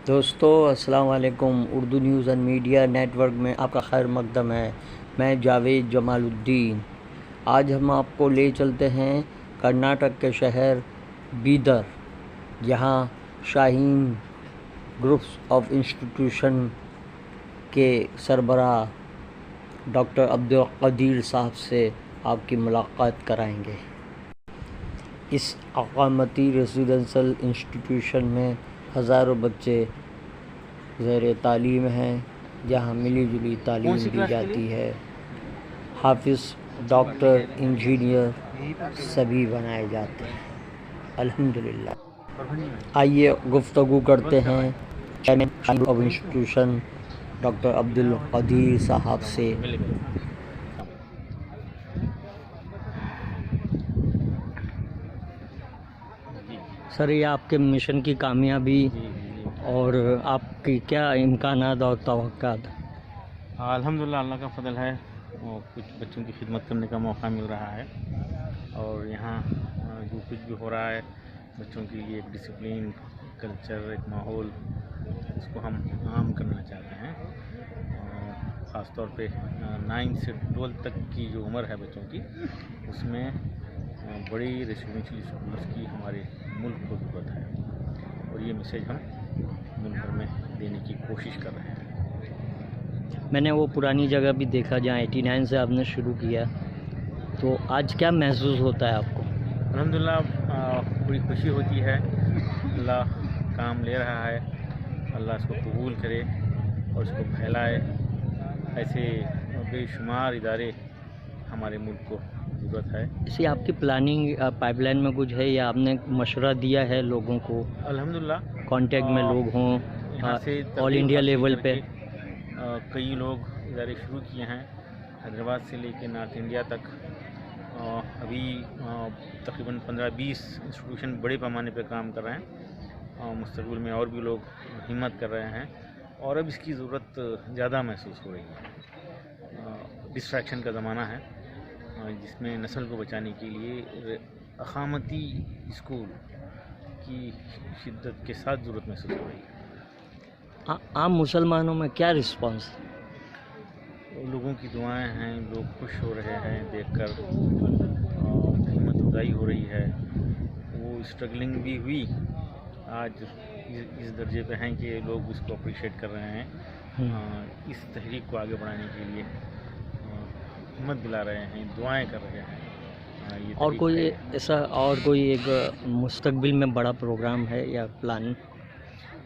دوستو السلام علیکم۔ Urdu news and media network میں آپ کا خیر مقدم ہے۔ میں جاوید جمال الدین۔ آج ہم آپ کو لے چلتے ہیں کرناٹک کے شہر بیدر، جہاں شاہین گروپس آف انسٹیٹیوشن کے سربراہ ڈاکٹر عبدالقدیر صاحب سے آپ کی ملاقات کرائیں گے۔ اس اقامتی ریزیڈنشل انسٹیٹیوشن میں ہزاروں بچے زیر تعلیم ہیں، جہاں ملی جلی تعلیم دی جاتی ہے۔ حافظ، ڈاکٹر، انجینئر سبھی بنائے جاتے ہیں، الحمدللہ۔ آئیے گفتگو کرتے ہیں chairman of institution doctor Abdul Qadeer صاحب سے۔ سر، یہ آپ کے مشن کی کامیابی اور آپ کی کیا امکانات اور توقعات؟ الحمدللہ اللہ کا فضل ہے، اور کچھ بچوں کی خدمت کرنے کا موقع مل رہا ہے، اور یہاں جو کچھ بھی ہو رہا ہے بچوں کے لیے ایک ڈسپلین، کلچر، ایک ماحول، اس کو ہم عام کرنا چاہتے ہیں۔ خاص طور پہ 9 سے 12 تک کی جو عمر ہے بچوں کی، اس میں بڑی ریزیڈنشل اسکولس کی ہمارے ملک کو ضرورت ہے، اور یہ میسیج ہم ملک بھر میں دینے کی کوشش کر رہے ہیں۔ میں نے وہ پرانی جگہ بھی دیکھا جہاں 89 سے آپ نے شروع کیا، تو آج کیا محسوس ہوتا ہے آپ کو؟ الحمدللہ بڑی خوشی ہوتی ہے۔ اللہ کام لے رہا ہے، اللہ اس کو قبول کرے اور اس کو پھیلائے۔ ایسے بے شمار ادارے ہمارے ملک کو ضرورت ہے۔ اسی آپ کی پلاننگ پائپ لائن میں کچھ ہے، یا آپ نے مشورہ دیا ہے لوگوں کو؟ الحمدللہ کانٹیکٹ میں لوگ ہوں یہاں سے آل انڈیا لیول پہ؟ کئی لوگ ادارے شروع کیے ہیں، حیدرآباد سے لے کے نارتھ انڈیا تک۔ ابھی تقریباً 15-20 انسٹیٹیوشن بڑے پیمانے پہ کام کر رہے ہیں، مستقبل میں اور بھی لوگ ہمت کر رہے ہیں، اور اب اس کی ضرورت زیادہ محسوس ہو رہی ہے۔ ڈسٹریکشن کا زمانہ ہے، جس میں نسل کو بچانے کے لیے اقامتی اسکول کی شدت کے ساتھ ضرورت محسوس ہو رہی ہے۔ عام مسلمانوں میں کیا رسپانس؟ لوگوں کی دعائیں ہیں، لوگ خوش ہو رہے ہیں دیکھ کر، ہمت افزائی ہو رہی ہے۔ وہ اسٹرگلنگ بھی ہوئی، آج اس درجے پہ ہیں کہ لوگ اس کو اپریشیٹ کر رہے ہیں، اس تحریک کو آگے بڑھانے کے لیے ہمت دلا رہے ہیں، دعائیں کر رہے ہیں۔ اور کوئی ایسا اور کوئی ایک مستقبل میں بڑا پروگرام ہے یا پلاننگ؟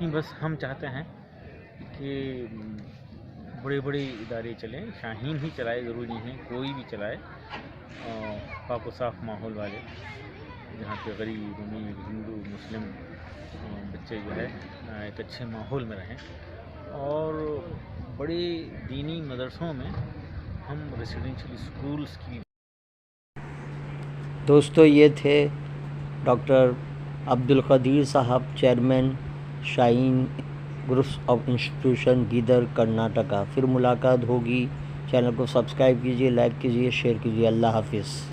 نہیں، بس ہم چاہتے ہیں کہ بڑے بڑے ادارے چلیں، شاہین ہی چلائے، ضروری نہیں ہے کوئی بھی چلائے، پاک و صاف ماحول والے، جہاں پہ غریب، امیر، ہندو، مسلم بچے جو ہے ایک اچھے ماحول میں رہیں، اور بڑے دینی مدرسوں میں ہم ریزیڈنشل اسکولس کی۔ دوستو، یہ تھے ڈاکٹر عبدالقدیر صاحب، chairman Shaheen groups of institution Bidar, Karnataka. پھر ملاقات ہوگی۔ چینل کو سبسکرائب کیجیے، لائک کیجیے، شیئر کیجیے۔ اللہ حافظ۔